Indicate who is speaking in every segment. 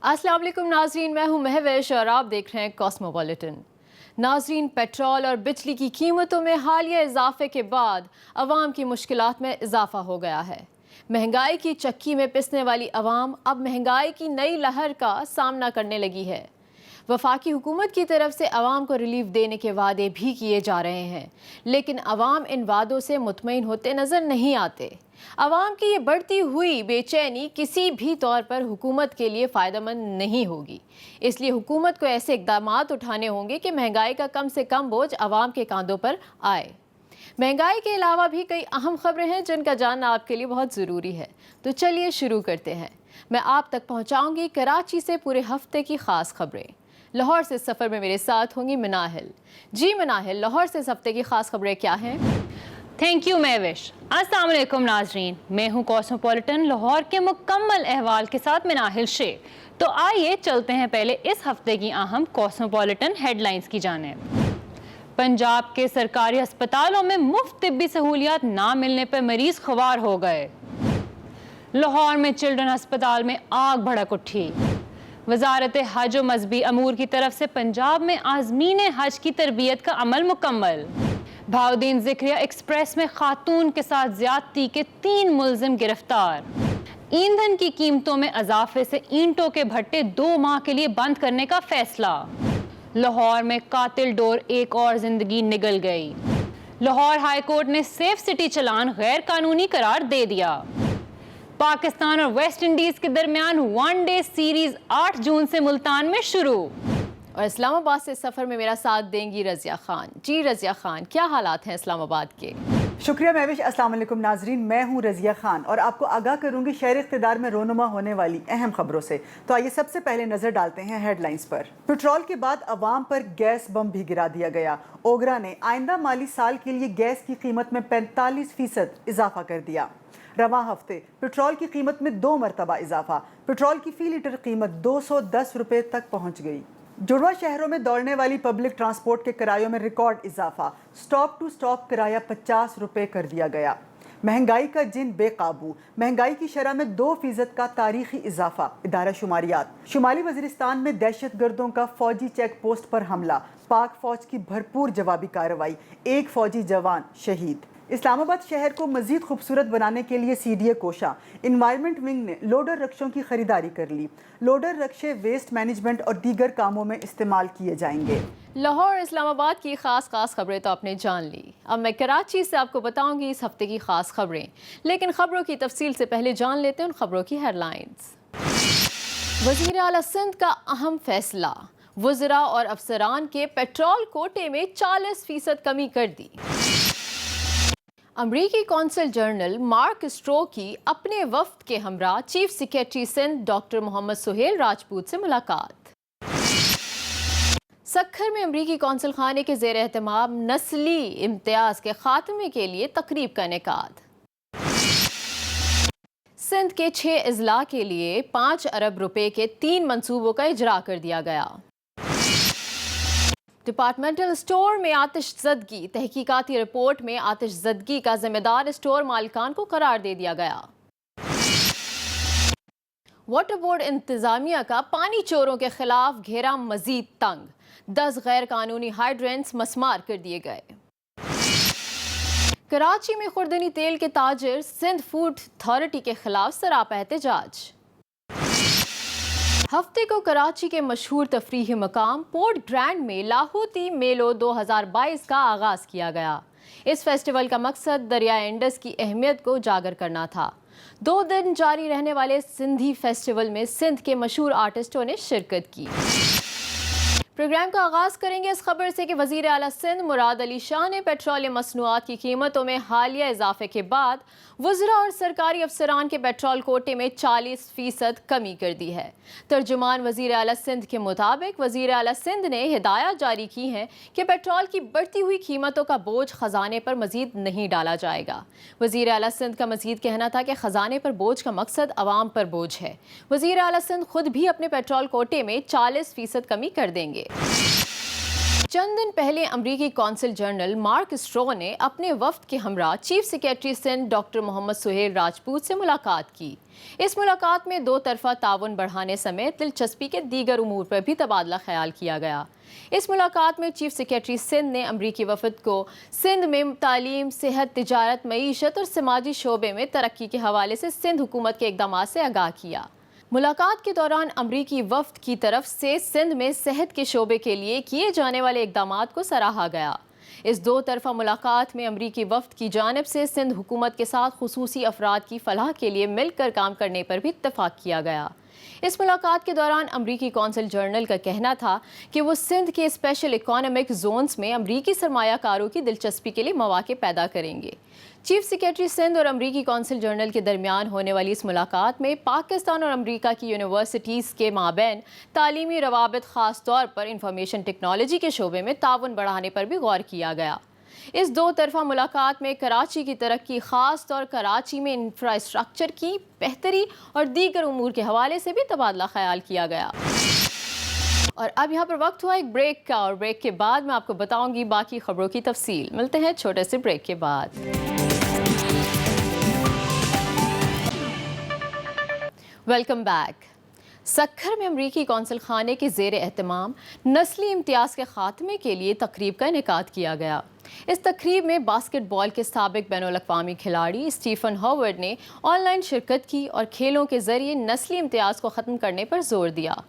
Speaker 1: अस्सलाम वालेकुम नाजरीन, मैं हूं महविश और आप देख रहे हैं कॉस्मोपॉलिटन। नाजरीन, पेट्रोल और बिजली की कीमतों में हालिया इजाफे के बाद अवाम की मुश्किलात में इजाफा हो गया है। महंगाई की चक्की में पिसने वाली अवाम अब महंगाई की नई लहर का सामना करने लगी है। वफाकी हुकूमत की तरफ से अवाम को रिलीफ देने के वादे भी किए जा रहे हैं, लेकिन अवाम इन वादों से मुतमईन होते नज़र नहीं आते। अवाम की ये बढ़ती हुई बेचैनी किसी भी तौर पर हुकूमत के लिए फ़ायदेमंद नहीं होगी। इसलिए हुकूमत को ऐसे इक़दाम उठाने होंगे कि महंगाई का कम से कम बोझ अवाम के कांधों पर आए। महंगाई के अलावा भी कई अहम खबरें हैं जिनका जानना आपके लिए बहुत ज़रूरी है, तो चलिए शुरू करते हैं। मैं आप तक पहुँचाऊँगी कराची से पूरे हफ्ते की ख़ास खबरें। लाहौर से सफ़र में मेरे साथ होंगी मनाहिल। जी मनाहिल, लाहौर से इस हफ्ते की ख़ास खबरें क्या हैं?
Speaker 2: Thank you Mahvish. अस्सलाम वालेकुम नाजरीन, मैं हूँ कॉस्मोपॉलिटन लाहौर के मुकम्मल अहवाल के साथ मनाहिल शेख। तो आइए चलते हैं पहले इस हफ्ते की अहम कॉस्मोपॉलिटन हेडलाइंस की जानिब। पंजाब के सरकारी अस्पतालों में मुफ्त तिब्बी सहूलियात ना मिलने पर मरीज ख्वार हो गए। लाहौर में चिल्ड्रन अस्पताल में आग भड़क उठी। वजारत हज और मजहबी अमूर की तरफ से पंजाब में आज़मीन हज की तरबियत का अमल मुकम्मल। भाउद्दीन ज़िक्रिया एक्सप्रेस में खातून के साथ ज्यादती के 3 मुलजिम गिरफ्तार। ईंधन की कीमतों में इजाफे से ईंटों के भट्टे 2 माह के लिए बंद करने का फैसला। लाहौर में कातिल डोर एक और जिंदगी निगल गई। लाहौर हाई कोर्ट ने सेफ सिटी चलान गैर कानूनी करार दे दिया। पाकिस्तान और वेस्ट इंडीज के दरमियान वनडे सीरीज 8 जून से मुल्तान में शुरू।
Speaker 1: और इस्लामाबाद से सफ़र में मेरा साथ देंगी रज़िया खान। जी रज़िया खान, क्या हालात हैं इस्लामाबाद के?
Speaker 3: शुक्रिया महविश। अस्सलाम वालेकुम नाजरीन, मैं हूँ रज़िया खान और आपको आगाह करूँगी शहर इक़्तिदार में रोनुमा होने वाली अहम खबरों से। तो आइए सबसे पहले नज़र डालते हैं हेडलाइंस पर। पेट्रोल के बाद अवाम पर गैस बम भी गिरा दिया गया। ओगरा ने आइंदा माली साल के लिए गैस की कीमत में 45% इजाफा कर दिया। रवां हफ्ते पेट्रोल की कीमत में 2 मरतबा इजाफा। पेट्रोल की फी लीटर कीमत 210 रुपये तक पहुँच गई। जुड़वा शहरों में दौड़ने वाली पब्लिक ट्रांसपोर्ट के किरायों में रिकॉर्ड इजाफा। स्टॉप टू स्टॉप किराया 50 रुपये कर दिया गया। महंगाई का जिन बेकाबू। महंगाई की शरह में 2% का तारीखी इजाफा। इदारा शुमारियात। शुमाली वज़ीरिस्तान में दहशत गर्दों का फौजी चेक पोस्ट पर हमला। पाक फौज की भरपूर जवाबी कार्रवाई। 1 फौजी जवान शहीद। इस्लामाबाद शहर को मजीद खूबसूरत बनाने के लिए CDA कोशा। इन्वायरमेंट विंग ने लोडर रक्षों की खरीदारी कर ली। लोडर रक्षे वेस्ट मैनेजमेंट और दीगर कामों में इस्तेमाल किए जाएंगे।
Speaker 1: लाहौर इस्लामाबाद की खास खबरें तो आपने जान ली। अब मैं कराची से आपको बताऊंगी इस हफ्ते की खास खबरें, लेकिन खबरों की तफसील से पहले जान लेते हैं उन खबरों की हेडलाइंस। वज़ीर आला सिंध का अहम फैसला। वज़रा और अफसरान के पेट्रोल कोटे में 40% कमी कर दी। अमरीकी कौंसल जनरल मार्क स्ट्रो की अपने वफ्द के हमरा chief secretary Sindh doctor Mohammad Suhail Rajput से मुलाकात। सक्खर में अमरीकी कौंसल खाने के ज़ेर एहतमाम नस्ली इम्तियाज के खात्मे के लिए तकरीब का इनेकाद। सिंध के 6 अजला के लिए 5 अरब रुपए के 3 मंसूबों का इजरा कर दिया गया। डिपार्टमेंटल स्टोर में आतिशज़दगी। तहकीकाती रिपोर्ट में आतिशज़दगी का जिम्मेदार स्टोर मालिकान को करार दे दिया गया। वाटर बोर्ड इंतजामिया का पानी चोरों के खिलाफ घेरा मजीद तंग। 10 गैर कानूनी हाइड्रेंट्स मस्मार कर दिए गए। कराची में खुर्दनी तेल के ताजिर सिंध फूड अथॉरिटी के खिलाफ सरापा एहतजाज। हफ्ते को कराची के मशहूर तफरीही मकाम पोर्ट ग्रैंड में लाहौती मेलो 2022 का आगाज़ किया गया। इस फेस्टिवल का मकसद दरिया इंडस की अहमियत को उजागर करना था। 2 दिन जारी रहने वाले सिंधी फेस्टिवल में सिंध के मशहूर आर्टिस्टों ने शिरकत की। प्रोग्राम का आगाज़ करेंगे इस खबर से कि वज़ीर आला सिंध मुराद अली शाह ने पेट्रोलियम मसनूआत की कीमतों में हालिया इजाफे के बाद वज़रा और सरकारी अफसरान के पेट्रोल कोटे में 40% कमी कर दी है। तर्जुमान वज़ीर आला सिंध के मुताबिक वज़ीर आला सिंध ने हिदायत जारी की हैं कि पेट्रोल की बढ़ती हुई कीमतों का बोझ ख़जाने पर मज़ीद नहीं डाला जाएगा। वज़ीर आला सिंध का मज़ीद कहना था कि ख़जाने पर बोझ का मकसद अवाम पर बोझ है। वज़ीर आला सिंध खुद भी अपने पेट्रोल कोटे में 40% कमी कर देंगे। चंद दिन पहले अमरीकी कौंसल जनरल मार्क स्ट्रो ने अपने वफ्द के हमरा chief secretary Sindh doctor Mohammad Suhail Rajput से मुलाकात की। इस मुलाकात में दो तरफा ताउन बढ़ाने समेत दिलचस्पी के दीगर उमूर पर भी तबादला ख्याल किया गया। इस मुलाकात में चीफ सेक्रेटरी सिंध ने अमरीकी वफद को सिंध में तालीम, सेहत, तिजारत, मईशत और समाजी शोबे में तरक्की के हवाले से सिंध हुकूमत के इक़दामात से आगाह किया। मुलाकात के दौरान अमरीकी वफद की तरफ से सिंध में सेहत के शोबे के लिए किए जाने वाले इक़दामात को सराहा गया। इस दो तरफा मुलाकात में अमरीकी वफद की जानिब से सिंध हुकूमत के साथ खुसूसी अफराद की फलाह के लिए मिलकर काम करने पर भी इत्तफाक किया गया। इस मुलाकात के दौरान अमरीकी कौंसल जर्नल का कहना था कि वो सिंध के स्पेशल इकोनॉमिक जोन्स में अमरीकी सरमायाकारों की दिलचस्पी के लिए मौके पैदा करेंगे। चीफ सेक्रेटरी सिंध और अमरीकी कौंसल जर्नल के दरमियान होने वाली इस मुलाकात में पाकिस्तान और अमरीका की यूनिवर्सिटीज़ के माबैन तालीमी रवाबित, ख़ास तौर पर इंफॉर्मेशन टेक्नोलॉजी के शोबे में ताउन बढ़ाने पर भी गौर किया गया। इस दो तरफा मुलाकात में कराची की तरक्की, ख़ास तौर कराची में इंफ्रास्ट्रक्चर की बेहतरी और दीगर उमूर के हवाले से भी तबादला ख्याल किया गया। और अब यहाँ पर वक्त हुआ एक ब्रेक का, और ब्रेक के बाद मैं आपको बताऊंगी बाकी खबरों की तफसील। मिलते हैं छोटे से ब्रेक के बाद। Welcome back. सक्खर में अमरीकी कौंसल खाने के ज़ेर एहतमाम नस्ली इम्तियाज़ के ख़ात्मे के लिए तकरीब का इनेकाद किया गया। इस तकरीब में बास्केटबॉल के साबिक बैनुल-अक़वामी खिलाड़ी स्टीफन हॉवर्ड ने ऑनलाइन शिरकत की और खेलों के ज़रिए नस्ली इम्तियाज़ को ख़त्म करने पर जोर दिया।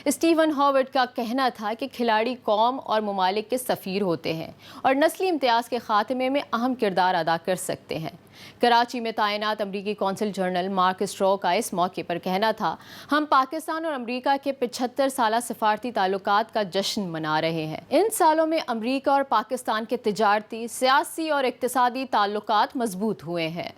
Speaker 1: स्टीफन हॉवर्ड का कहना था कि खिलाड़ी कौम और ममालिक के सफ़ीर होते हैं और नस्ली इम्तियाज़ के ख़ात्मे में अहम किरदार अदा कर सकते हैं। कराची में तैनात अमरीकी कौंसल जनरल मार्क स्ट्रॉ का इस मौके पर कहना था, हम पाकिस्तान और अमरीका के 75 साला सफारती ताल्लुकात का जश्न मना रहे हैं। इन सालों में अमरीका और पाकिस्तान के तिजारती, सियासी और इक़्तिसादी ताल्लुकात मजबूत हुए हैं।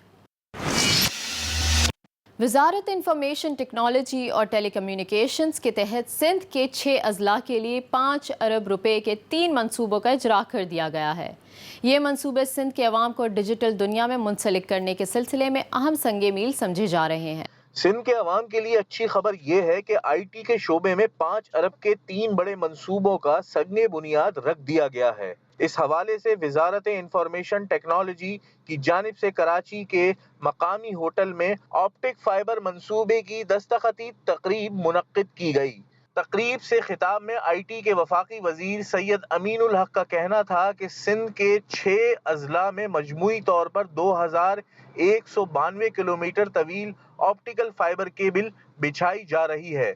Speaker 1: वज़ारत इंफॉर्मेशन टेक्नोलॉजी और टेलीकम्युनिकेशंस के तहत सिंध के 6 अजला के लिए 5 अरब रुपए के 3 मंसूबों का इजरा कर दिया गया है। ये मंसूबे सिंध के अवाम को डिजिटल दुनिया में मुंसलिक करने के सिलसिले में अहम संगे मील समझे जा रहे हैं।
Speaker 4: सिंध के अवाम के लिए अच्छी खबर ये है कि IT के शोबे में 5 अरब के 3 बड़े मंसूबों का सगने बुनियाद रख दिया गया है। इस हवाले से वज़ारत इंफॉर्मेशन टेक्नोलॉजी की जानिब से कराची के मकामी होटल में ऑप्टिक फाइबर मंसूबे की दस्तखती तकरीब मुनक्किद की गई। तकरीब से खिताब में IT के वफाकी वजीर सैयद अमीनुल हक का कहना था कि सिंध के 6 अजला में मजमूई तौर पर 2192 किलोमीटर तवील ऑप्टिकल फाइबर केबल बिछाई जा रही है।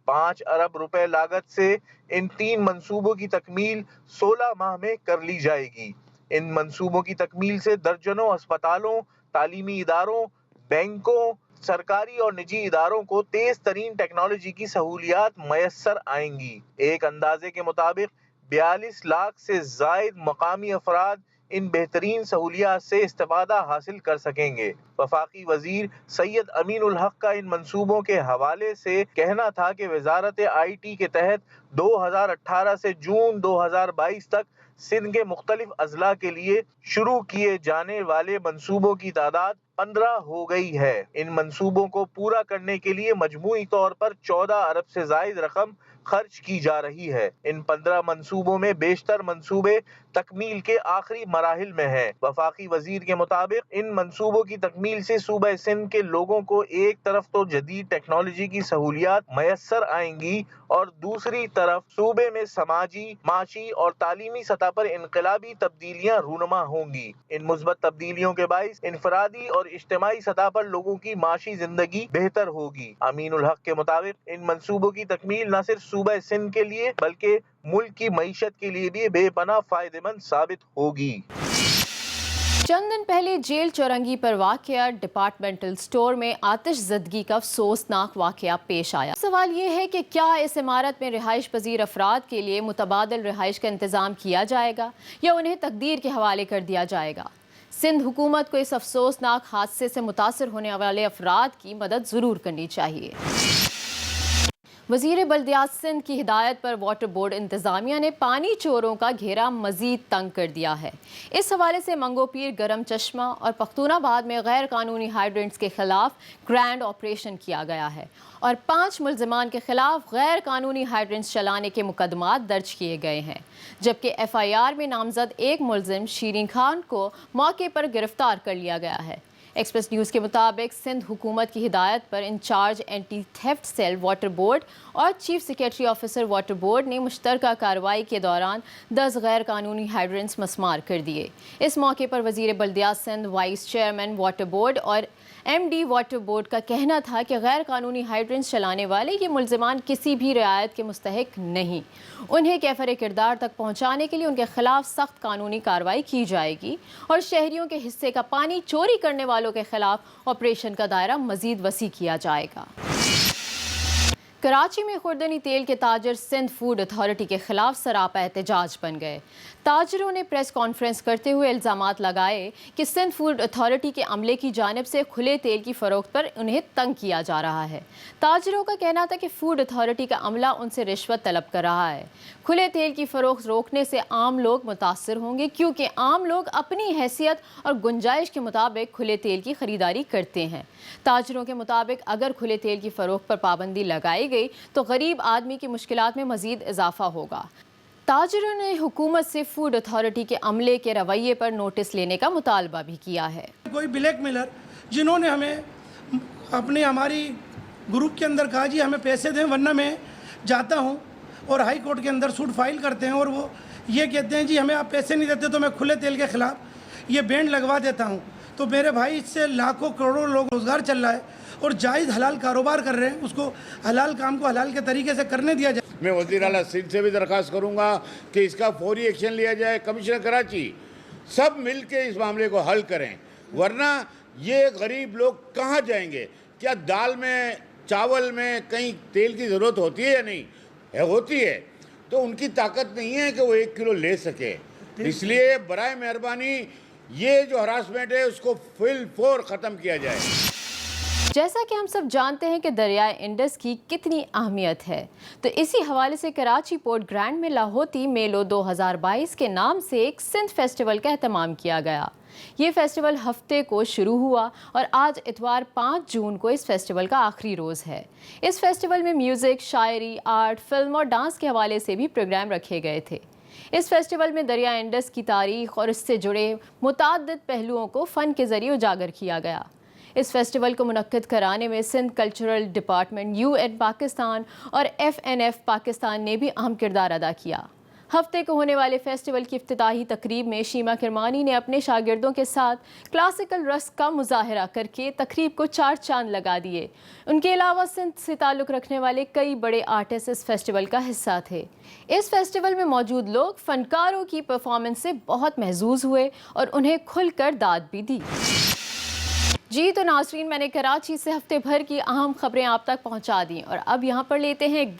Speaker 4: 5 अरब रुपए लागत से इन 3 मंसूबों की तकमील 16 माह में कर ली जाएगी। इन मंसूबों की तकमील से दर्जनों अस्पतालों, तालीमी इदारों, बैंकों, सरकारी और निजी इदारों को तेज तरीन टेक्नोलॉजी की सहूलियात मैसर आएंगी। एक अंदाजे के मुताबिक 42 लाख से जायद मकामी अफराद इन बेहतरीन सहूलियात से इस्तेफादा हासिल कर सकेंगे। वफाकी वजीर सैयद अमीनुल हक का इन मंसूबों के हवाले से कहना था कि वजारत IT के तहत 2018 से जून 2022 तक सिंध के मुख्तलिफ अजला के लिए शुरू किए जाने वाले मंसूबों की तादाद 15 हो गई है। इन मंसूबों को पूरा करने के लिए मजमूई तौर पर 14 अरब से जायद रकम खर्च की जा रही है। इन 15 मंसूबों में बेशतर मंसूबे तकमील के आखिरी मराहिल में हैं। वफाकी वजीर के मुताबिक इन मंसूबों की तकमील से सूबा सिंध के लोगों को एक तरफ तो जदीद टेक्नोलॉजी की सहूलियात मैसर आएंगी और दूसरी तरफ सूबे में समाजी, माशी और तालीमी सतह पर इनकलाबी तब्दीलियां रूनुमा होंगी। इन मुस्बत तब्दीलियों के बाइस इनफरादी और इज्तिमाई सतह पर लोगों की माशी जिंदगी बेहतर होगी। अमीनुल हक के मुताबिक इन मंसूबों की तकमील न सिर्फ सूबा सिंध के लिए बल्कि मुल्क की मईशत के लिए भी बेपनाह फायदेमंद साबित होगी।
Speaker 1: चंद दिन पहले जेल चौरंगी पर वाक़या डिपार्टमेंटल स्टोर में आतिश ज़दगी का अफसोसनाक वाक़या पेश आया। सवाल ये है कि क्या इस इमारत में रिहाइश पजीर अफराद के लिए मुतबादल रिहाइश का इंतज़ाम किया जाएगा या उन्हें तकदीर के हवाले कर दिया जाएगा। सिंध हुकूमत को इस अफसोसनाक हादसे से मुतासर होने वाले अफराद की मदद ज़रूर करनी चाहिए। वज़ीर बल्दियात सिंध की हिदायत पर वाटर बोर्ड इंतज़ामिया ने पानी चोरों का घेरा मज़ीद तंग कर दिया है। इस हवाले से मंगोपीर, गरम चश्मा और पख्तूनाबाद में गैर कानूनी हाइड्रेंट्स के खिलाफ ग्रैंड ऑपरेशन किया गया है और 5 मुल्ज़िमान के खिलाफ गैर कानूनी हाइड्रेंट्स चलाने के मुकदमात दर्ज किए गए हैं, जबकि FIR में नामजद एक मुल्ज़िम शीरीन खान को मौके पर गिरफ्तार कर लिया गया है। ایکسپریس نیوز کے مطابق سندھ حکومت کی ہدایت پر incharge anti theft cell water board اور chief secretary officer water board نے مشترکہ کارروائی کے دوران 10 غیر قانونی ہائیڈرنٹس مسمار کر دیے۔ اس موقع پر وزیر بلدیات Sindh, vice chairman water board اور ایم ڈی واٹر بورڈ کا کہنا تھا کہ غیر قانونی ہائیڈرنٹس چلانے والے یہ ملزمان کسی بھی رعایت کے مستحق نہیں۔ انہیں کیفر کردار تک پہنچانے کے لیے ان کے خلاف سخت قانونی کارروائی کی جائے گی اور شہریوں کے حصے کا پانی چوری کرنے والوں کے خلاف آپریشن کا دائرہ مزید وسیع کیا جائے گا۔ کراچی میں خوردنی تیل کے تاجر سندھ فوڈ اتھارٹی کے خلاف سراپا احتجاج بن گئے۔ تاجروں نے پریس کانفرنس کرتے ہوئے الزامات لگائے کہ سندھ فوڈ اتھارٹی کے عملے کی جانب سے کھلے تیل کی فروخت پر انہیں تنگ کیا جا رہا ہے۔ تاجروں کا کہنا تھا کہ فوڈ اتھارٹی کا عملہ ان سے رشوت طلب کر رہا ہے۔ کھلے تیل کی فروخت روکنے سے عام لوگ متاثر ہوں گے کیونکہ عام لوگ اپنی حیثیت اور گنجائش کے مطابق کھلے تیل کی خریداری کرتے ہیں۔ تاجروں کے مطابق اگر کھلے تیل کی فروخت پر پابندی لگائی گئی تو غریب آدمی کی مشکلات میں مزید اضافہ ہوگا۔ تاجروں نے حکومت سے فوڈ اتھارٹی کے عملے کے رویے پر نوٹس لینے کا مطالبہ بھی کیا ہے۔
Speaker 5: کوئی بلیک میلر جنہوں نے ہمیں ہماری گروپ کے اندر کہا جی ہمیں پیسے دیں ورنہ میں جاتا ہوں، اور ہائی کورٹ کے اندر سوٹ فائل کرتے ہیں اور وہ یہ کہتے ہیں جی ہمیں آپ پیسے نہیں دیتے تو میں کھلے تیل کے خلاف یہ بینڈ لگوا دیتا ہوں۔ تو میرے بھائی اس سے لاکھوں کروڑوں لوگ روزگار چل رہا ہے اور جائز حلال کاروبار کر رہے ہیں، اس کو حلال کام کو حلال کے طریقے سے کرنے دیا جائے۔
Speaker 6: میں وزیر اعلیٰ سندھ سے بھی درخواست کروں گا کہ اس کا فوری ایکشن لیا جائے۔ کمشنر کراچی سب مل کے اس معاملے کو حل کریں، ورنہ یہ غریب لوگ کہاں جائیں گے؟ کیا دال میں، چاول میں کہیں تیل کی ضرورت ہوتی ہے یا نہیں ہوتی ہے؟ تو ان کی طاقت نہیں ہے کہ وہ 1 کلو لے سکے۔ اس لیے برائے مہربانی یہ جو ہراسمنٹ ہے اس کو فی الفور ختم کیا جائے۔
Speaker 1: جیسا کہ ہم سب جانتے ہیں کہ دریائے انڈس کی کتنی اہمیت ہے، تو اسی حوالے سے کراچی پورٹ گرینڈ میں لاہوتی میلو 2022 کے نام سے ایک سندھ فیسٹیول کا اہتمام کیا گیا۔ یہ فیسٹیول ہفتے کو شروع ہوا اور آج اتوار 5 جون کو اس فیسٹیول کا آخری روز ہے۔ اس فیسٹیول میں میوزک، شاعری، آرٹ، فلم اور ڈانس کے حوالے سے بھی پروگرام رکھے گئے تھے۔ اس فیسٹیول میں دریائے انڈس کی تاریخ اور اس سے جڑے متعدد پہلوؤں کو فن کے ذریعے اجاگر کیا گیا۔ اس فیسٹیول کو منعقد کرانے میں Sindh cultural department, UN Pakistan اور FNF پاکستان نے بھی اہم کردار ادا کیا۔ ہفتے کو ہونے والے فیسٹیول کی افتتاحی تقریب میں شیما کرمانی نے اپنے شاگردوں کے ساتھ کلاسیکل رقص کا مظاہرہ کر کے تقریب کو 4 چاند لگا دیے۔ ان کے علاوہ سندھ سے تعلق رکھنے والے کئی بڑے آرٹسٹ اس فیسٹیول کا حصہ تھے۔ اس فیسٹیول میں موجود لوگ فنکاروں کی پرفارمنس سے بہت محظوظ ہوئے اور انہیں کھل کر داد بھی دی۔ جی تو ناظرین، میں نے کراچی سے ہفتے بھر کی اہم خبریں آپ تک پہنچا دیں اور اب یہاں پر لیتے ہیں ایک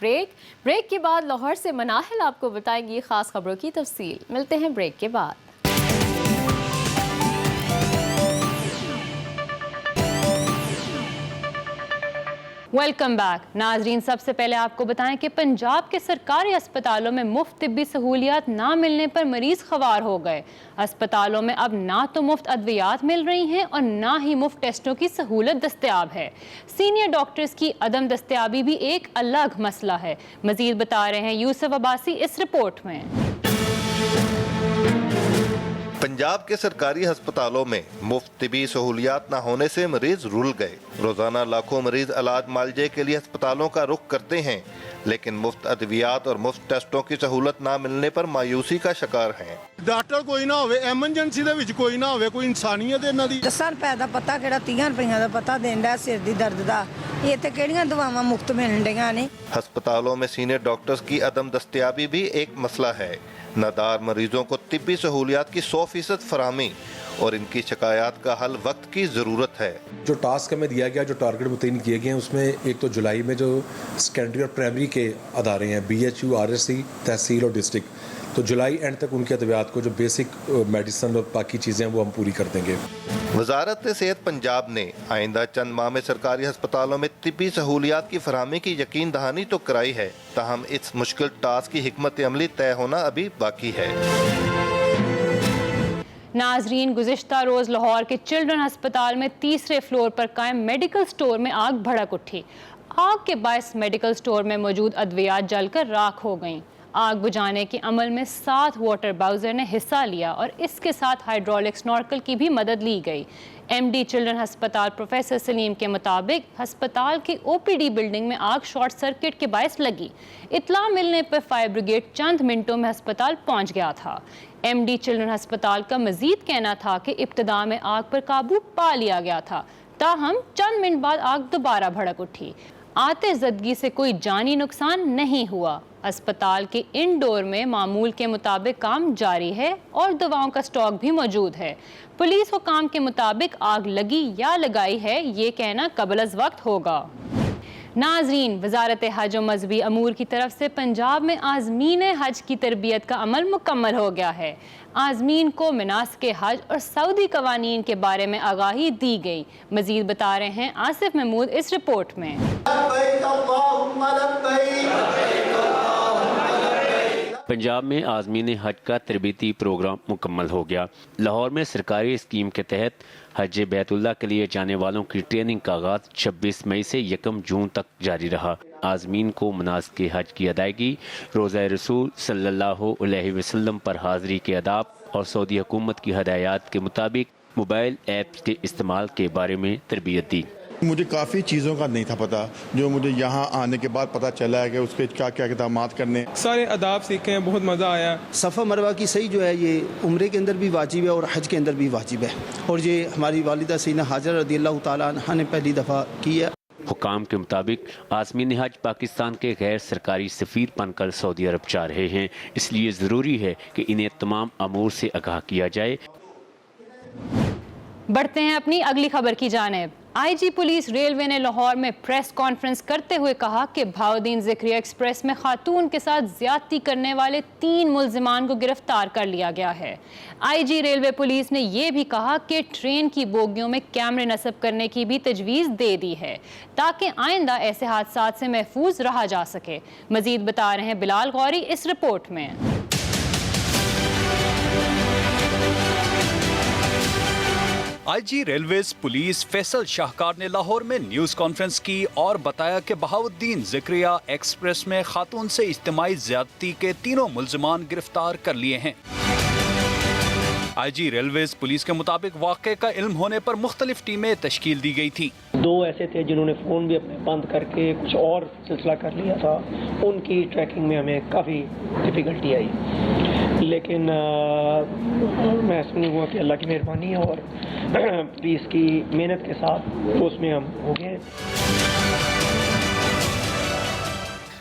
Speaker 1: بریک کے بعد لاہور سے مناہل آپ کو بتائیں گی خاص خبروں کی تفصیل۔ ملتے ہیں بریک کے بعد۔
Speaker 2: ویلکم بیک ناظرین، سب سے پہلے آپ کو بتائیں کہ پنجاب کے سرکاری اسپتالوں میں مفت طبی سہولیات نہ ملنے پر مریض خوار ہو گئے۔ اسپتالوں میں اب نہ تو مفت ادویات مل رہی ہیں اور نہ ہی مفت ٹیسٹوں کی سہولت دستیاب ہے۔ سینئر ڈاکٹرز کی عدم دستیابی بھی ایک الگ مسئلہ ہے۔ مزید بتا رہے ہیں یوسف عباسی اس رپورٹ میں۔
Speaker 7: پنجاب کے سرکاری ہسپتالوں میں مفت طبی سہولیات نہ ہونے سے مریض رول گئے۔ روزانہ لاکھوں مریض علاج معالجے کے لیے ہسپتالوں کا رخ کرتے ہیں، لیکن مفت ادویات اور مفت ٹیسٹوں کی سہولت نہ ملنے پر مایوسی کا شکار ہیں۔
Speaker 8: ڈاکٹر کوئی نہ ہوئے، ایمرجنسی دے وچ کوئی نہ ہوئے، کوئی انسانیت انہاں دی۔
Speaker 9: 10 روپے دا پتہ کیڑا 30 روپیاں دا پتہ دیندا سر دی درد دا، یہ تے کیڑیاں دواواں مفت ملن ڈیاں نے۔
Speaker 7: ہسپتالوں میں سینئر ڈاکٹرز کی عدم دستیابی بھی ایک مسئلہ ہے۔ نادار مریضوں کو طبی سہولیات کی 100% فراہمی اور ان کی شکایات کا حل وقت کی ضرورت ہے۔
Speaker 10: جو ٹاسک ہمیں دیا گیا، جو ٹارگٹ متعین کیے گئے ہیں، اس میں ایک تو جولائی میں جو سیکنڈری اور پرائمری کے ادارے ہیں BHU، RSC، تحصیل اور ڈسٹرکٹ، تو جولائی اینڈ تک ان کے ادویات کو جو بیسک میڈیسن اور باقی چیزیں ہیں وہ ہم پوری کر دیں گے۔
Speaker 7: وزارت صحت پنجاب نے آئندہ چند ماہ میں سرکاری ہسپتالوں میں طبی سہولیات کی فراہمی کی یقین دہانی تو کرائی ہے، تاہم اس مشکل ٹاسک کی حکمت عملی طے ہونا ابھی باقی ہے۔
Speaker 2: ناظرین، گزشتہ روز لاہور کے چلڈرن ہسپتال میں 3رے فلور پر قائم میڈیکل سٹور میں آگ بھڑک اٹھی۔ آگ کے باعث میڈیکل سٹور میں موجود ادویات جل کر راکھ ہو گئیں۔ آگ بجھانے کے عمل میں 7 واٹر باؤزر نے حصہ لیا اور اس کے ساتھ ہائیڈرولک سنورکل کی بھی مدد لی گئی۔ MD چلڈرن ہسپتال پروفیسر سلیم کے مطابق ہسپتال کی OPD بلڈنگ میں آگ شارٹ سرکٹ کے باعث لگی۔ اطلاع ملنے پر فائر بریگیڈ چند منٹوں میں ہسپتال پہنچ گیا تھا۔ MD چلڈرن ہسپتال کا مزید کہنا تھا کہ ابتدا میں آگ پر قابو پا لیا گیا تھا، تاہم چند منٹ بعد آگ دوبارہ بھڑک اٹھی۔ آتش زدگی سے کوئی جانی نقصان نہیں ہوا۔ اسپتال کے انڈور میں معمول کے مطابق کام جاری ہے اور دواؤں کا سٹاک بھی موجود ہے۔ پولیس حکام کے مطابق آگ لگی یا لگائی ہے یہ کہنا قبل از وقت ہوگا۔ ناظرین، وزارت حج و مذہبی امور کی طرف سے پنجاب میں عازمین حج کی تربیت کا عمل مکمل ہو گیا ہے۔ عازمین کو مناسک حج اور سعودی قوانین کے بارے میں آگاہی دی گئی۔ مزید بتا رہے ہیں آصف محمود اس رپورٹ میں۔
Speaker 11: پنجاب میں عازمین حج کا تربیتی پروگرام مکمل ہو گیا۔ لاہور میں سرکاری اسکیم کے تحت حج بیت اللہ کے لیے جانے والوں کی ٹریننگ کا آغاز 26 مئی سے 1 جون تک جاری رہا۔ عازمین کو مناسک حج کی ادائیگی، روزہ رسول صلی اللہ علیہ وسلم پر حاضری کے آداب اور سعودی حکومت کی ہدایات کے مطابق موبائل ایپس کے استعمال کے بارے میں تربیت دی۔
Speaker 8: مجھے کافی چیزوں کا نہیں تھا پتہ، جو مجھے یہاں آنے کے بعد پتہ چلا ہے کہ اس کے کیا کیا اقدامات کرنے،
Speaker 12: سارے آداب سیکھے ہیں، بہت مزہ آیا۔
Speaker 13: صفا مروہ کی صحیح جو ہے یہ عمرے کے اندر بھی واجب ہے اور حج کے اندر بھی واجب ہے، اور یہ ہماری والدہ سیدہ حاجرہ رضی اللہ تعالیٰ عنہا نے پہلی دفعہ کی ہے۔
Speaker 11: حکام کے مطابق عازمین حج پاکستان کے غیر سرکاری سفیر بن کر سعودی عرب جا رہے ہیں، اس لیے ضروری ہے کہ انہیں تمام امور سے آگاہ کیا جائے۔
Speaker 2: بڑھتے ہیں اپنی اگلی خبر کی جانب۔ IG پولیس ریلوے نے لاہور میں پریس کانفرنس کرتے ہوئے کہا کہ بہاؤدین ذکریہ ایکسپریس میں خاتون کے ساتھ زیادتی کرنے والے 3 ملزمان کو گرفتار کر لیا گیا ہے۔ IG ریلوے پولیس نے یہ بھی کہا کہ ٹرین کی بوگیوں میں کیمرے نصب کرنے کی بھی تجویز دے دی ہے تاکہ آئندہ ایسے حادثات سے محفوظ رہا جا سکے۔ مزید بتا رہے ہیں بلال غوری اس رپورٹ میں۔
Speaker 14: IG ریلویز پولیس فیصل شاہکار نے لاہور میں نیوز کانفرنس کی اور بتایا کہ بہاؤدین ذکریہ ایکسپریس میں خاتون سے اجتماعی زیادتی کے 3 ملزمان گرفتار کر لیے ہیں۔ IG ریلویز پولیس کے مطابق واقعے کا علم ہونے پر مختلف ٹیمیں تشکیل دی گئی تھیں۔
Speaker 15: 2 ایسے تھے جنہوں نے فون بھی اپنے بند کر کے کچھ اور سلسلہ کر لیا تھا، ان کی ٹریکنگ میں ہمیں کافی ڈیفیکلٹی آئی، لیکن میں سمجھوں گا کہ اللہ کی مہربانی ہے اور پولیس کی محنت کے ساتھ اس میں ہم ہو گئے۔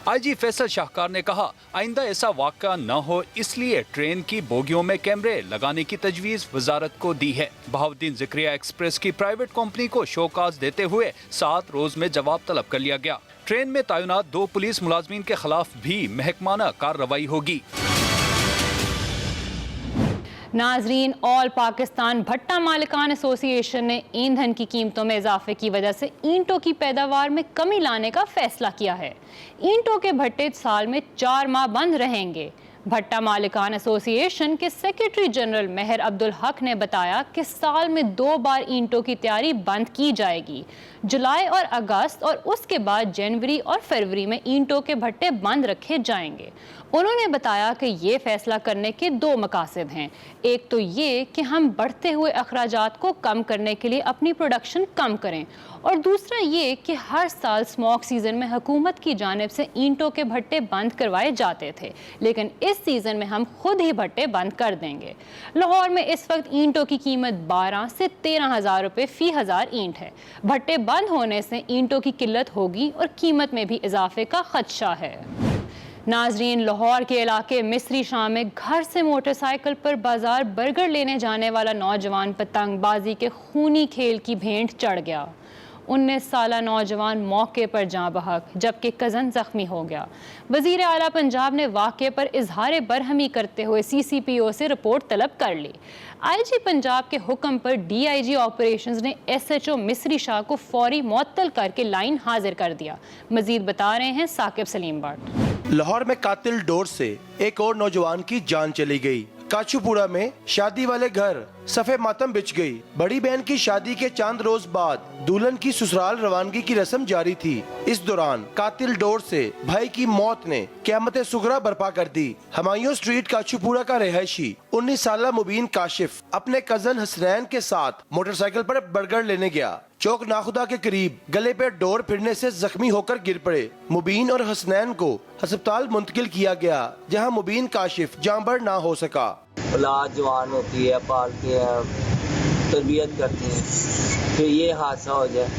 Speaker 14: IG فیصل شاہکار نے کہا آئندہ ایسا واقعہ نہ ہو اس لیے ٹرین کی بوگیوں میں کیمرے لگانے کی تجویز وزارت کو دی ہے۔ بہاؤدین ذکریہ ایکسپریس کی پرائیویٹ کمپنی کو شوکاز دیتے ہوئے 7 روز میں جواب طلب کر لیا گیا۔ ٹرین میں تعینات 2 پولیس ملازمین کے خلاف بھی محکمانہ کارروائی ہوگی۔
Speaker 2: ناظرین، آل پاکستان بھٹا مالکان ایسوسی ایشن نے ایندھن کی قیمتوں میں اضافے کی وجہ سے اینٹوں کی پیداوار میں کمی لانے کا فیصلہ کیا ہے۔ اینٹوں کے بھٹے سال میں 4 ماہ بند رہیں گے۔ بھٹا مالکان ایسوسی ایشن کے سیکریٹری جنرل مہر عبدالحق نے بتایا کہ سال میں 2 بار اینٹوں کی تیاری بند کی جائے گی، جولائی اور اگست، اور اس کے بعد جنوری اور فروری میں اینٹوں کے بھٹے بند رکھے جائیں گے۔ انہوں نے بتایا کہ یہ فیصلہ کرنے کے 2 مقاصد ہیں۔ ایک تو یہ کہ ہم بڑھتے ہوئے اخراجات کو کم کرنے کے لیے اپنی پروڈکشن کم کریں، اور دوسرا یہ کہ ہر سال اسموک سیزن میں حکومت کی جانب سے اینٹوں کے بھٹے بند کروائے جاتے تھے، لیکن اس سیزن میں ہم خود ہی بھٹے بند کر دیں گے۔ لاہور میں اس وقت اینٹوں کی قیمت 12 سے 13 ہزار روپے فی 1000 اینٹ ہے۔ بھٹے بند ہونے سے اینٹوں کی قلت ہوگی اور قیمت میں بھی اضافے کا خدشہ ہے۔ ناظرین، لاہور کے علاقے مصری شاہ میں گھر سے موٹر سائیکل پر بازار برگر لینے جانے والا نوجوان پتنگ بازی کے خونی کھیل کی بھینٹ چڑھ گیا۔ 19 سالہ نوجوان موقع پر جاں بحق جبکہ کزن زخمی ہو گیا۔ وزیر اعلیٰ پنجاب نے واقعے پر اظہار برہمی کرتے ہوئے CCPO سے رپورٹ طلب کر لی۔ IG پنجاب کے حکم پر DIG آپریشنز نے SHO مصری شاہ کو فوری معطل کر کے لائن حاضر کر دیا۔ مزید بتا رہے ہیں ثاقب سلیم بٹ۔
Speaker 16: لاہور میں قاتل ڈور سے ایک اور نوجوان کی جان چلی گئی۔ काचूपुरा में शादी वाले घर सफे मातम बिछ गई। बड़ी बहन की शादी के चंद रोज बाद दुल्हन की ससुराल रवानगी की रस्म जारी थी। इस दौरान कातिल डोर से भाई की मौत ने क़यामत सुगरा बर्पा कर दी। हमायूं स्ट्रीट काचूपुरा का रहायशी 19 साला मुबीन काशिफ अपने कजन हसनैन के साथ मोटरसाइकिल पर बर्गर लेने गया। चौक नाखुदा के करीब गले पे डोर फिरने से जख्मी होकर गिर पड़े। मुबीन और हसनैन को अस्पताल मुंतकिल किया गया, जहां मुबीन काशिफ जांबर ना हो सका।
Speaker 17: औलाद जवान होती है, पालते हैं, तरबियत करते हैं, फिर ये हादसा हो जाए,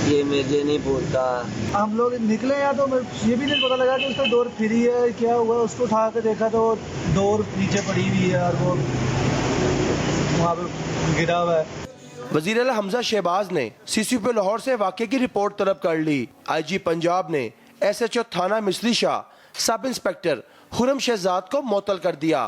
Speaker 17: ये मुझे नहीं भूलता।
Speaker 18: हम लोग निकले या तो ये भी नहीं पता लगा कि उसका डोर फ्री है, क्या हुआ। उसको उठा के देखा तो डोर नीचे पड़ी हुई है और वो वहाँ पे गिरा हुआ है।
Speaker 16: वज़ीर आला हमजा शहबाज ने CCP लाहौर से वाक़े की रिपोर्ट तलब कर ली। IG पंजाब ने SHO थाना मिस्री शाह सब इंस्पेक्टर खुरम शहजाद को मुअत्तल कर दिया।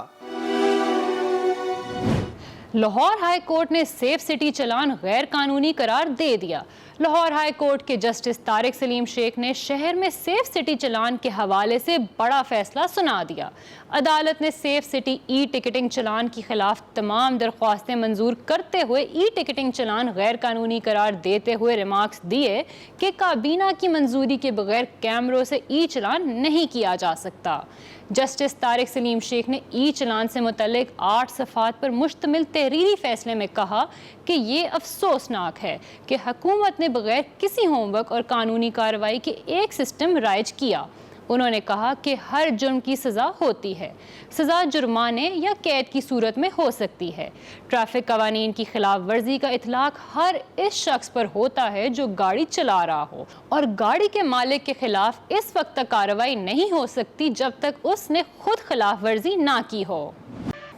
Speaker 2: लाहौर हाई कोर्ट ने सेफ सिटी चलान गैर कानूनी करार दे दिया। लाहौर हाई कोर्ट के जस्टिस तारिक सलीम शेख ने शहर में सेफ सिटी चलान के हवाले से बड़ा फैसला सुना दिया। अदालत ने सेफ सिटी ई टिकटिंग चलान के खिलाफ तमाम दरख्वास्तें मंजूर करते हुए ई टिकटिंग चलान गैर कानूनी करार देते हुए रिमार्क्स दिए कि काबीना की मंजूरी के बगैर कैमरों से ई चलान नहीं किया जा सकता। जस्टिस तारिक सलीम शेख ने ई चलान से मुतल्लिक 8 सफ़ात पर मुश्तमिल तहरीरी फैसले में कहा कि ये अफसोसनाक है कि हुकूमत ने बगैर किसी होमवर्क और कानूनी कार्रवाई के एक सिस्टम राइज किया। उन्होंने कहा कि हर जुर्म की सज़ा होती है, सज़ा जुर्माने या कैद की सूरत में हो सकती है। ट्रैफिक कवानीन की खिलाफ वर्जी का इतलाक हर इस शख्स पर होता है जो गाड़ी चला रहा हो, और गाड़ी के मालिक के खिलाफ इस वक्त तक कार्रवाई नहीं हो सकती जब तक उसने खुद खिलाफ वर्जी ना की हो।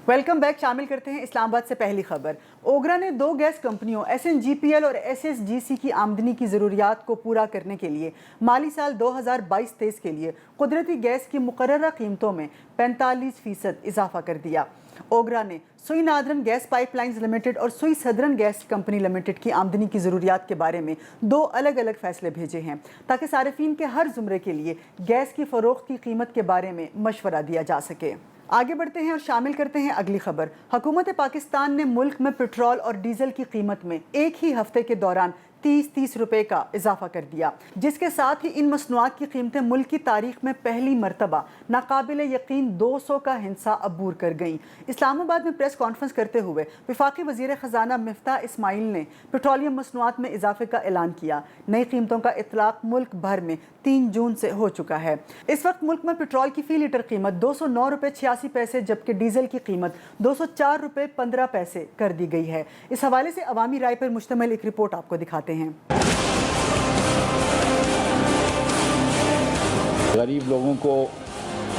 Speaker 3: Welcome back. शामिल करते हैं इस्लामाबाद से पहली खबर। ओगरा ने 2 गैस कंपनियों SNGPL और SSGC की आमदनी की ज़रूरियात को पूरा करने के लिए माली साल 2022-23 के लिए कुदरती गैस की मुकर्ररा कीमतों में 45% इजाफा कर दिया। ओगरा ने सुई नादरन गैस पाइपलाइंस लिमिटेड और सुई सदरन गैस कंपनी लिमिटेड की आमदनी की ज़रूरियात के बारे में 2 अलग अलग फैसले भेजे हैं ताकि सारिफीन के हर ज़ुमरे के लिए गैस की फ़रोख्त की कीमत के बारे में मशवरा दिया जा सके। आगे बढ़ते हैं और शामिल करते हैं अगली खबर। हुकूमत पाकिस्तान ने मुल्क में पेट्रोल और डीजल की कीमत में एक ही हफ्ते के दौरान 30 रुपए का इजाफा कर दिया, जिसके साथ ही इन मसनूआत की कीमतें मुल्क की तारीख में पहली मरतबा नाकाबिल यकीन 200 का हिस्सा अबूर कर गईं। इस्लामाबाद में प्रेस कॉन्फ्रेंस करते हुए वफाकी वज़ीर ख़जाना मिफ्ताह इस्माइल ने पेट्रोलियम मसनूआत में इजाफे का ऐलान किया। नई कीमतों का इतलाक मुल्क भर में 3 जून से हो चुका है। इस वक्त मुल्क में पेट्रोल की फ़ी लीटर कीमत 209 रुपये 86 पैसे जबकि डीजल की कीमत 204 रुपये 15 पैसे कर दी गई है। इस हवाले से अवामी राय पर मुश्तमिल एक रिपोर्ट आपको दिखाते हैं।
Speaker 19: गरीब लोगों को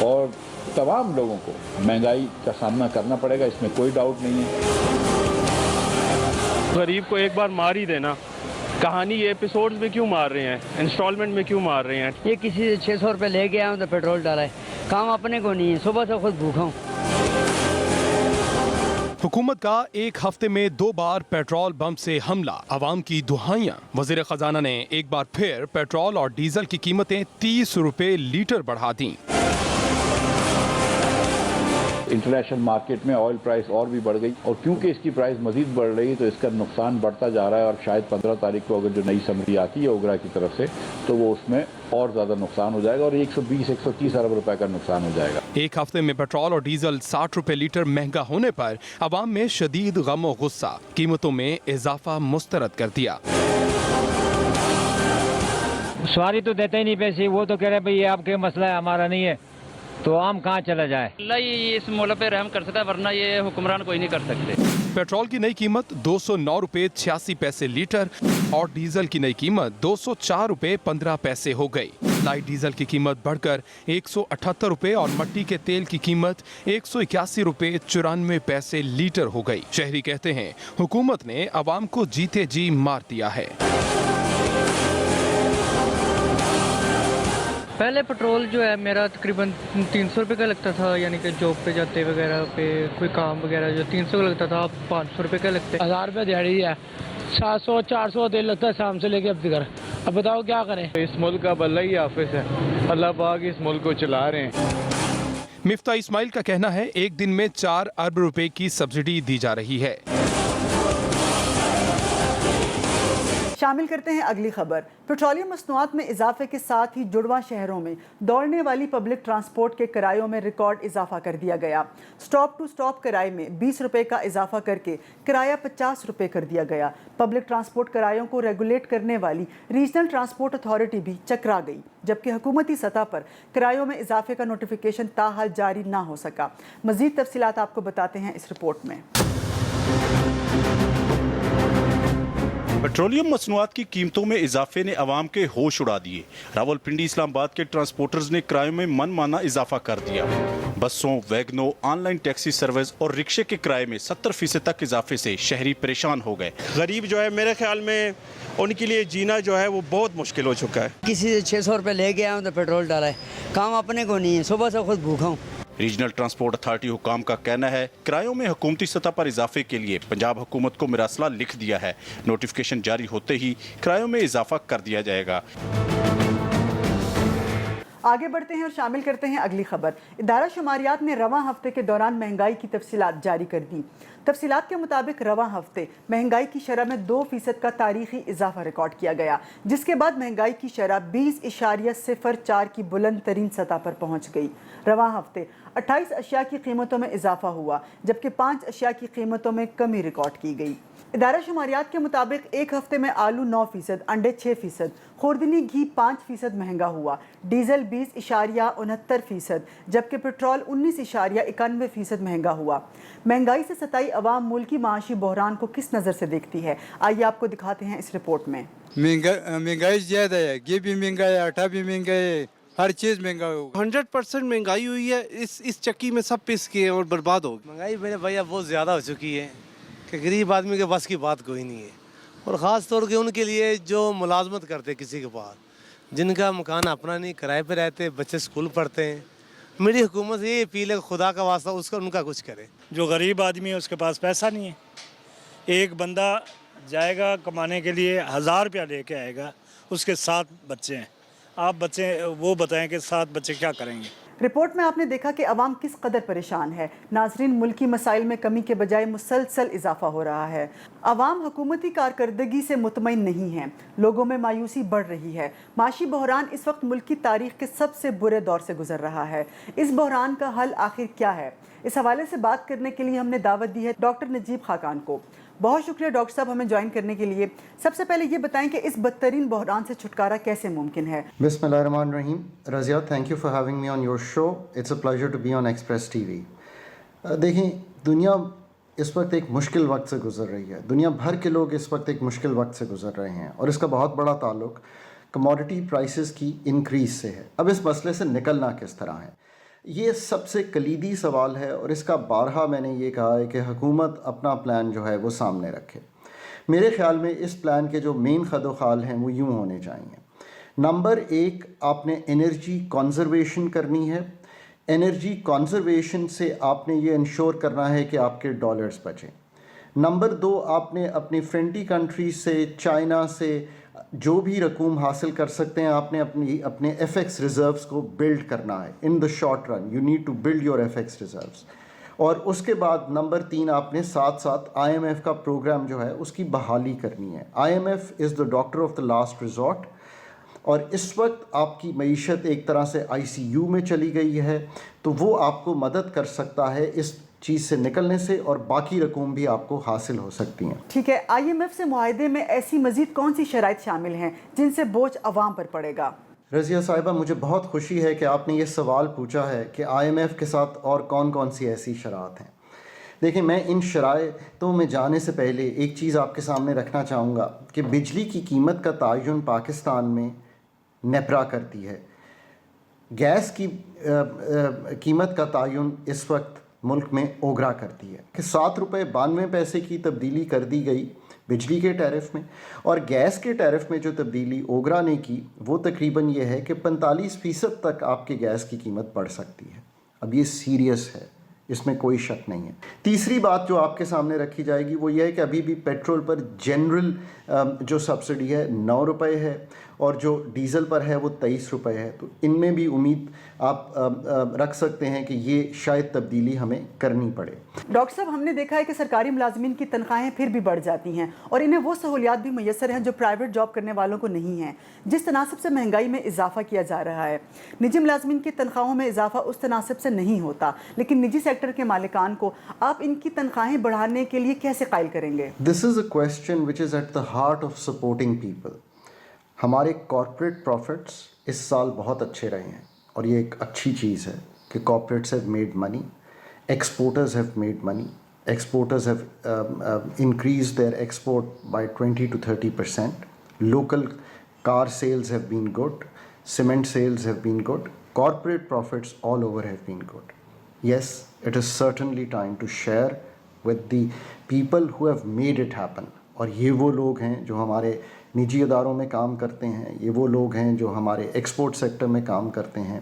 Speaker 19: और तमाम लोगों को महंगाई का सामना करना पड़ेगा, इसमें कोई डाउट नहीं है।
Speaker 20: गरीब को एक बार मार ही देना, कहानी ये एपिसोड्स में क्यों मार रहे हैं, इंस्टॉलमेंट में क्यों मार रहे हैं।
Speaker 21: ये किसी से 600 रुपये ले गया हूँ तो पेट्रोल डाला है, काम अपने को नहीं है, सुबह से खुद भूखा हूँ।
Speaker 22: हुकूमत का एक हफ्ते में 2 बार पेट्रोल बम से हमला, आवाम की दुहाइयां। वज़ीर ख़जाना ने एक बार फिर पेट्रोल और डीजल की कीमतें 30 रुपये लीटर बढ़ा दी।
Speaker 19: इंटरनेशनल मार्केट में ऑयल प्राइस और भी बढ़ गई और क्योंकि इसकी प्राइस मजीद बढ़ रही है तो इसका नुकसान बढ़ता जा रहा है और शायद 15 तारीख को अगर जो नई समरी आती है ओगरा की तरफ से तो वो उसमें और ज़्यादा नुकसान हो जाएगा और 120-130 अरब रुपए का नुकसान हो जाएगा।
Speaker 22: एक हफ्ते में पेट्रोल और डीजल 60 रुपये लीटर महंगा होने पर आवाम में शदीद गम और गुस्सा, कीमतों में इजाफा मुस्तरद कर दिया।
Speaker 23: सवारी तो देते ही नहीं पैसे, वो तो कह रहे भाई ये आपके मसला है, हमारा नहीं है, तो आम कहाँ चला जाए।
Speaker 24: अल्लाह ये इस मौला पे रहम कर सकता है, वरना ये हुक्मरान कोई नहीं कर सकते।
Speaker 22: पेट्रोल की नई कीमत 209 रुपये 86 पैसे लीटर और डीजल की नई कीमत 204 रुपये 15 पैसे हो गई। लाइट डीजल की कीमत बढ़कर 178 रुपये और मट्टी के तेल की कीमत 181 रुपये 94 पैसे लीटर हो गई। शहरी कहते हैं हुकूमत ने आवाम को जीते जी मार दिया है।
Speaker 23: पहले पेट्रोल जो है मेरा तकरीबन 300 रुपये का लगता था, यानी कि जॉब पे जाते वगैरह पे कोई काम वगैरह जो 300 का लगता था, 500 रुपये का लगता है। 1000 रुपये दिहाड़ी है, 700-400 दिन लगता है शाम से लेके अब तक। अब बताओ क्या करें।
Speaker 20: इस मुल्क का अल्लाह ही हाफिज है, अल्लाह पाक इस मुल्क को चला रहे हैं।
Speaker 22: मिफ्ता इस्माइल का कहना है एक दिन में 4 अरब रुपए की सब्सिडी दी जा रही है।
Speaker 3: शामिल करते हैं अगली खबर। पेट्रोलियम मसनूआत में इजाफे के साथ ही जुड़वा शहरों में दौड़ने वाली पब्लिक ट्रांसपोर्ट के किरायों में रिकॉर्ड इजाफा कर दिया गया। स्टॉप टू स्टॉप किराए में 20 रुपए का इजाफा करके किराया 50 रुपए कर दिया गया। पब्लिक ट्रांसपोर्ट किरायों को रेगुलेट करने वाली रीजनल ट्रांसपोर्ट अथॉरिटी भी चकरा गई, जबकि हुकूमती सतह पर किरायों में इजाफे का नोटिफिकेशन ताहाल जारी ना हो सका। मजीद तफसीलात आपको बताते हैं इस रिपोर्ट में।
Speaker 1: पेट्रोलियम मसनूआत की कीमतों में इजाफे ने अवाम के होश उड़ा दिए। रावलपिंडी इस्लामाबाद के ट्रांसपोर्टर्स ने किरायों में मनमाना इजाफा कर दिया। बसों, वैगनों, ऑनलाइन टैक्सी सर्विस और रिक्शे के किराए में 70% तक इजाफे से शहरी परेशान हो गए।
Speaker 4: गरीब जो है मेरे ख्याल में उनके लिए जीना जो है वो बहुत मुश्किल हो चुका है।
Speaker 21: किसी से 600 रुपये ले गया हूँ तो पेट्रोल डाला है, काम अपने को नहीं है, सुबह से खुद भूखा हूँ।
Speaker 1: रीजनल ट्रांसपोर्ट अथॉरिटी हुकाम का कहना है किरायों में हुकूमती सतह पर इजाफे के लिए पंजाब हुकूमत को मरासला लिख दिया है। नोटिफिकेशन जारी होते ही किरायों में इजाफा कर दिया जाएगा।
Speaker 3: आगे बढ़ते हैं और शामिल करते हैं अगली खबर। इदारा शुमारियात ने रवां हफ्ते के दौरान महंगाई की तफसीलात जारी कर दी। तफसीलात के मुताबिक रवां हफ्ते महंगाई की शरह में 2% का तारीखी इजाफा रिकॉर्ड किया गया, जिसके बाद महंगाई की शरह 20.04 की बुलंद तरीन सतह पर पहुंच गई। रवां हफ्ते 28 अशिया की कीमतों में इजाफा हुआ, जबकि 5 अशिया की कीमतों में कमी रिकॉर्ड की गई। इदारा शुमारियात के मुताबिक एक हफ्ते में आलू 9%, अंडे 6%, खुर्दनी घी 5% महंगा हुआ, डीजल 20.69%, जबकि पेट्रोल 19.91% महंगा हुआ। महंगाई से सताई अवाम मुल्की माशी बहरान को किस नज़र से देखती है, आइए आपको दिखाते हैं इस रिपोर्ट में।
Speaker 5: महंगाई ज़्यादा है, घी भी महंगा है, आटा भी महंगा है, हर चीज़ महंगा हो।
Speaker 6: 100% महंगाई हुई है। इस चक्की में सब पिस गए और बर्बाद हो गए।
Speaker 25: महंगाई मेरे भैया बहुत ज़्यादा हो चुकी है कि गरीब आदमी के बस की बात कोई नहीं है, और ख़ास तौर के उनके लिए जो मुलाजमत करते किसी के पास, जिनका मकान अपना नहीं, किराए पे रहते, बच्चे स्कूल पढ़ते हैं। मेरी हुकूमत से ये अपील है खुदा का वास्ता उसका उनका कुछ करे।
Speaker 26: जो गरीब आदमी है उसके पास पैसा नहीं है। एक बंदा जाएगा कमाने के लिए 1000 रुपया लेके आएगा, उसके 7 बच्चे हैं। आप बच्चे वो बताएं कि 7 बच्चे क्या करेंगे।
Speaker 3: रिपोर्ट में आपने देखा कि अवाम किस कदर परेशान है। नाजरीन, मुल्की मसाइल में कमी के बजाय मुसलसल इजाफा हो रहा है। अवाम हुकूमती कारकर्दगी से मुतमईन नहीं है, लोगों में मायूसी बढ़ रही है। माशी बहरान इस वक्त मुल्क की तारीख के सबसे बुरे दौर से गुजर रहा है। इस बहरान का हल आखिर क्या है, इस हवाले से बात करने के लिए हमने दावत दी है डॉक्टर नजीब खाकान को। बहुत शुक्रिया डॉक्टर साहब हमें ज्वाइन करने के लिए। सबसे पहले ये बताएं कि इस बदतरीन बहरान से छुटकारा कैसे मुमकिन है।
Speaker 27: बिस्मिल्लाहिर्रहमानिर्रहीम। Razia, thank you for having me on your show. It's a pleasure to be on Express TV. देखें, दुनिया इस वक्त एक मुश्किल वक्त से गुजर रही है। दुनिया भर के लोग इस वक्त एक मुश्किल वक्त से गुजर रहे हैं, और इसका बहुत बड़ा ताल्लुक कमोडिटी प्राइसेस की इंक्रीज से है। अब इस मसले से निकलना किस तरह है, ये सबसे कलीदी सवाल है, और इसका बारहा मैंने ये कहा है कि हुकूमत अपना प्लान जो है वो सामने रखे। मेरे ख़्याल में इस प्लान के जो मेन खदोखाल हैं वो यूँ होने चाहिए। नंबर 1, आपने एनर्जी कंजर्वेशन करनी है। एनर्जी कंजर्वेशन से आपने ये इंश्योर करना है कि आपके डॉलर्स बचें। नंबर 2, आपने अपनी फ्रेंडी कंट्री से, चाइना से जो भी रकूम हासिल कर सकते हैं, आपने अपने FX रिज़र्व्स को बिल्ड करना है। In the short run you need to build your FX reserves. और उसके बाद नंबर 3, आपने साथ साथ IMF का प्रोग्राम जो है उसकी बहाली करनी है। IMF is the doctor of the last resort, और इस वक्त आपकी मईशत एक तरह से ICU में चली गई है, तो वो आपको मदद कर सकता है इस चीज़ से निकलने से, और बाकी रकूम भी आपको हासिल हो सकती हैं।
Speaker 3: ठीक है, IMF से मुआहदे में ऐसी मजीद कौन सी शराइत शामिल हैं जिनसे बोझ अवाम पर पड़ेगा?
Speaker 27: रज़िया साहिबा, मुझे बहुत खुशी है कि आपने ये सवाल पूछा है कि IMF के साथ और कौन कौन सी ऐसी शराइत हैं। देखिए, मैं इन शराइतों में जाने से पहले एक चीज़ आपके सामने रखना चाहूँगा कि बिजली की कीमत का तयन पाकिस्तान में नेपरा करती है। गैस की कीमत का तयन इस वक्त मुल्क में ओगरा करती है कि 7 रुपये 92 पैसे की तब्दीली कर दी गई बिजली के टैरिफ में, और गैस के टैरिफ में जो तब्दीली ओगरा ने की वो तकरीबन ये है कि 45% तक आपके गैस की कीमत बढ़ सकती है। अब ये सीरियस है, इसमें कोई शक नहीं है। तीसरी बात जो आपके सामने रखी जाएगी वो ये है कि अभी भी पेट्रोल पर जनरल जो सब्सिडी है 9 रुपये है, اور جو ڈیزل پر ہے وہ 23 روپے ہے. تو ان میں بھی امید آپ رکھ سکتے ہیں کہ یہ شاید تبدیلی ہمیں کرنی پڑے.
Speaker 3: ڈاکٹر صاحب ہم نے دیکھا ہے کہ سرکاری ملازمین کی تنخواہیں پھر بھی بڑھ جاتی ہیں اور انہیں وہ سہولیات بھی میسر ہیں جو پرائیویٹ جاب کرنے والوں کو نہیں ہیں. جس تناسب سے مہنگائی میں اضافہ کیا جا رہا ہے, نجی ملازمین کی تنخواہوں میں اضافہ اس تناسب سے نہیں ہوتا, لیکن نجی سیکٹر کے مالکان کو آپ ان کی تنخواہیں بڑھانے کے لیے کیسے قائل کریں گے؟
Speaker 27: This is a question which is at the heart of supporting people. ہمارے کارپوریٹ پروفٹس اس سال بہت اچھے رہے ہیں اور یہ ایک اچھی چیز ہے کہ corporates have made money, exporters have made money, exporters have increase their export by 20 to 30%. Local car sales have been good, cement sales have been good, corporate profits all over have been good. Yes, it is certainly time to share with the people who have made it happen. اور یہ وہ لوگ ہیں جو ہمارے نجی اداروں میں کام کرتے ہیں, یہ وہ لوگ ہیں جو ہمارے ایکسپورٹ سیکٹر میں کام کرتے ہیں.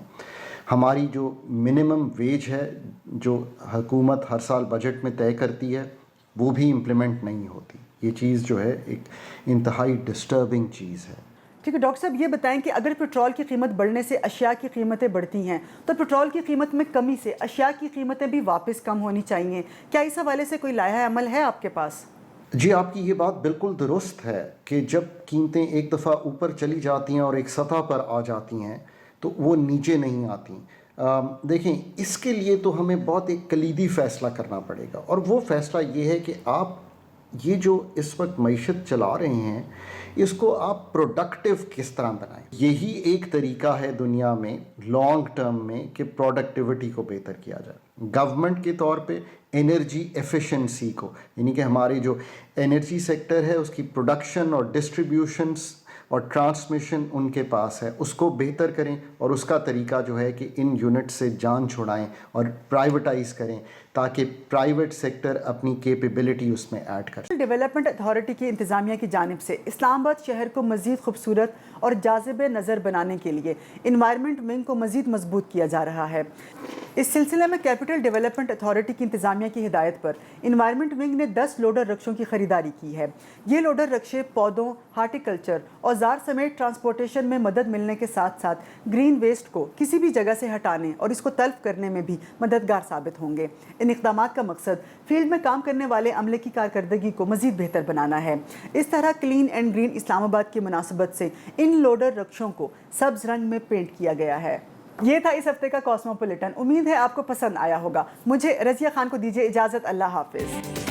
Speaker 27: ہماری جو منیمم ویج ہے جو حکومت ہر سال بجٹ میں طے کرتی ہے وہ بھی امپلیمنٹ نہیں ہوتی. یہ چیز جو ہے ایک انتہائی ڈسٹربنگ چیز ہے.
Speaker 3: ٹھیک ہے ڈاکٹر صاحب, یہ بتائیں کہ اگر پیٹرول کی قیمت بڑھنے سے اشیاء کی قیمتیں بڑھتی ہیں تو پیٹرول کی قیمت میں کمی سے اشیاء کی قیمتیں بھی واپس کم ہونی چاہیے. کیا اس حوالے سے کوئی لائحہ عمل ہے آپ کے پاس؟
Speaker 27: جی, آپ کی یہ بات بالکل درست ہے کہ جب قیمتیں ایک دفعہ اوپر چلی جاتی ہیں اور ایک سطح پر آ جاتی ہیں تو وہ نیچے نہیں آتی. دیکھیں, اس کے لیے تو ہمیں بہت ایک کلیدی فیصلہ کرنا پڑے گا, اور وہ فیصلہ یہ ہے کہ آپ یہ جو اس وقت معیشت چلا رہے ہیں اس کو آپ پروڈکٹیو کس طرح بنائیں. یہی ایک طریقہ ہے دنیا میں لانگ ٹرم میں کہ پروڈکٹیوٹی کو بہتر کیا جائے. گورنمنٹ کے طور پہ انرجی ایفیشنسی کو, یعنی کہ ہماری جو انرجی سیکٹر ہے اس کی پروڈکشن اور ڈسٹریبیوشنس اور ٹرانسمیشن ان کے پاس ہے, اس کو بہتر کریں. اور اس کا طریقہ جو ہے کہ ان یونٹ سے جان چھڑائیں اور پرائیویٹائز کریں تاکہ پرائیویٹ سیکٹر اپنی کیپیبلٹی اس میں ایڈ کر سکے.
Speaker 3: ڈیولپمنٹ اتھارٹی کی انتظامیہ کی جانب سے اسلام آباد شہر کو مزید خوبصورت اور جاذب نظر بنانے کے لیے انوائرمنٹ ونگ کو مزید مضبوط کیا جا رہا ہے. اس سلسلے میں کیپٹل ڈیولپمنٹ اتھارٹی کی انتظامیہ کی ہدایت پر انوائرمنٹ ونگ نے 10 لوڈر رکشوں کی خریداری کی ہے. یہ لوڈر رکشے پودوں, ہارٹیکلچر, اوزار سمیت ٹرانسپورٹیشن میں مدد ملنے کے ساتھ ساتھ گرین ویسٹ کو کسی بھی جگہ سے ہٹانے اور اس کو تلف کرنے میں بھی مددگار ثابت ہوں گے. ان اقدامات کا مقصد فیلڈ میں کام کرنے والے عملے کی کارکردگی کو مزید بہتر بنانا ہے. اس طرح کلین اینڈ گرین اسلام آباد کی مناسبت سے ان لوڈر رکشوں کو سبز رنگ میں پینٹ کیا گیا ہے. یہ تھا اس ہفتے کا کاسموپولیٹن. امید ہے آپ کو پسند آیا ہوگا. مجھے رضیہ خان کو دیجیے اجازت. اللہ حافظ.